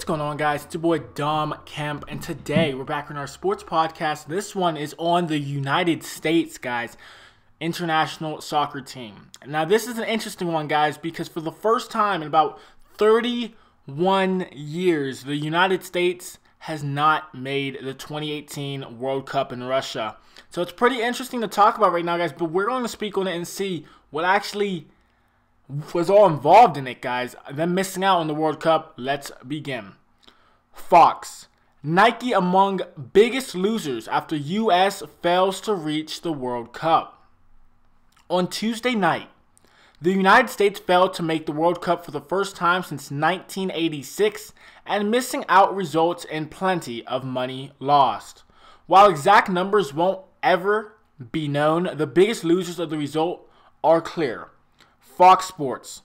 going on, guys? It's your boy Dom Kemp, and today we're back on our sports podcast. This one is on the United States, guys, international soccer team. Now, this is an interesting one, guys, because for the first time in about 31 years, the United States has not made the 2018 World Cup in Russia. So it's pretty interesting to talk about right now, guys, but we're going to speak on it and see what actually was all involved in it, guys. Them missing out on the World Cup. Let's begin. Fox. Nike among biggest losers after U.S. fails to reach the World Cup. On Tuesday night, the United States failed to make the World Cup for the first time since 1986, and missing out results in plenty of money lost. While exact numbers won't ever be known, the biggest losers of the result are clear. Fox Sports.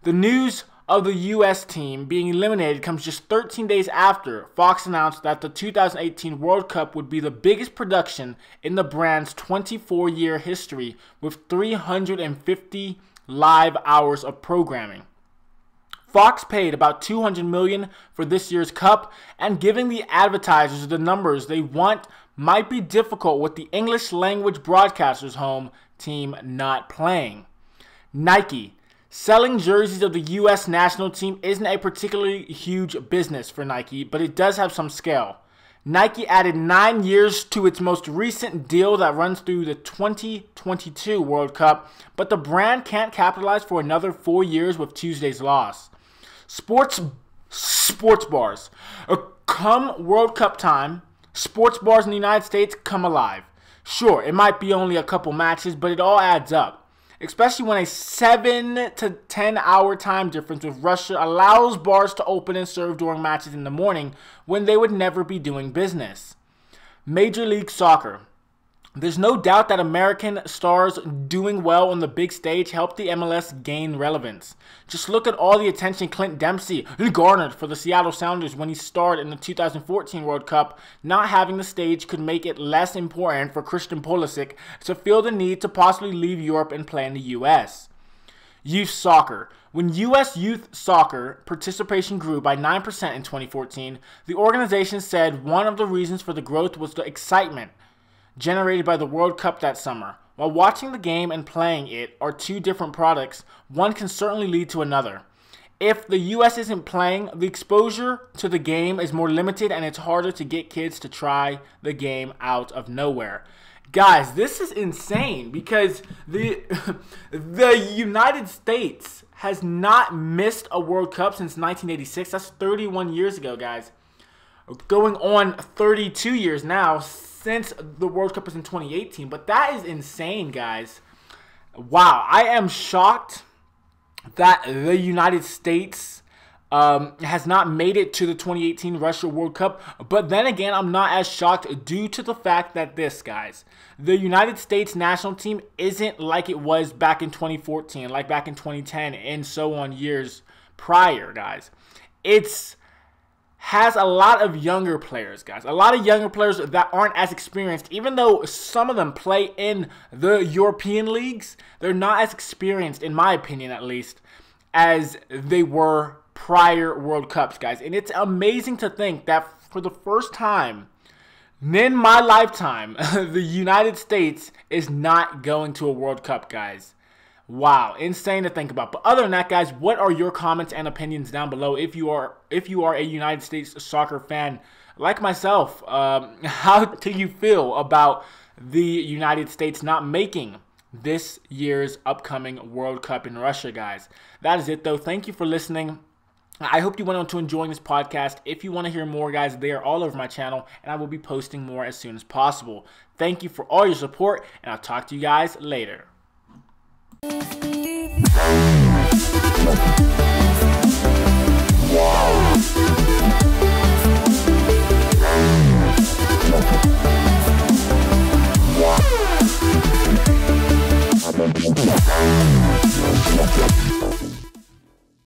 The news of the U.S. team being eliminated comes just 13 days after Fox announced that the 2018 World Cup would be the biggest production in the brand's 24-year history, with 350 live hours of programming. Fox paid about $200 million for this year's Cup, and giving the advertisers the numbers they want might be difficult with the English-language broadcaster's home team not playing. Nike. Selling jerseys of the U.S. national team isn't a particularly huge business for Nike, but it does have some scale. Nike added 9 years to its most recent deal that runs through the 2022 World Cup, but the brand can't capitalize for another 4 years with Tuesday's loss. Sports bars. Come World Cup time, sports bars in the United States come alive. Sure, it might be only a couple matches, but it all adds up. Especially when a 7 to 10 hour time difference with Russia allows bars to open and serve during matches in the morning when they would never be doing business. Major League Soccer. There's no doubt that American stars doing well on the big stage helped the MLS gain relevance. Just look at all the attention Clint Dempsey garnered for the Seattle Sounders when he starred in the 2014 World Cup. Not having the stage could make it less important for Christian Pulisic to feel the need to possibly leave Europe and play in the U.S. Youth soccer. When U.S. youth soccer participation grew by 9% in 2014, the organization said one of the reasons for the growth was the excitement generated by the World Cup that summer. While watching the game and playing it are two different products, one can certainly lead to another. If the U.S. isn't playing, the exposure to the game is more limited and it's harder to get kids to try the game out of nowhere. Guys, this is insane because the United States has not missed a World Cup since 1986. That's 31 years ago, guys. Going on 32 years now since the World Cup was in 2018. But that is insane, guys. Wow, I am shocked that the United States has not made it to the 2018 Russia World Cup. But then again, I'm not as shocked due to the fact that the United States national team isn't like it was back in 2014, like back in 2010, and so on years prior, guys. Has a lot of younger players, guys. A lot of younger players that aren't as experienced. Even though some of them play in the European leagues, they're not as experienced, in my opinion at least, as they were prior World Cups, guys. And it's amazing to think that for the first time in my lifetime, the United States is not going to a World Cup, guys. Wow, insane to think about. But other than that, guys, what are your comments and opinions down below? If you are a United States soccer fan like myself, how do you feel about the United States not making this year's upcoming World Cup in Russia, guys? That is it, though. Thank you for listening. I hope you went on to enjoying this podcast. If you want to hear more, guys, they are all over my channel, and I will be posting more as soon as possible. Thank you for all your support, and I'll talk to you guys later.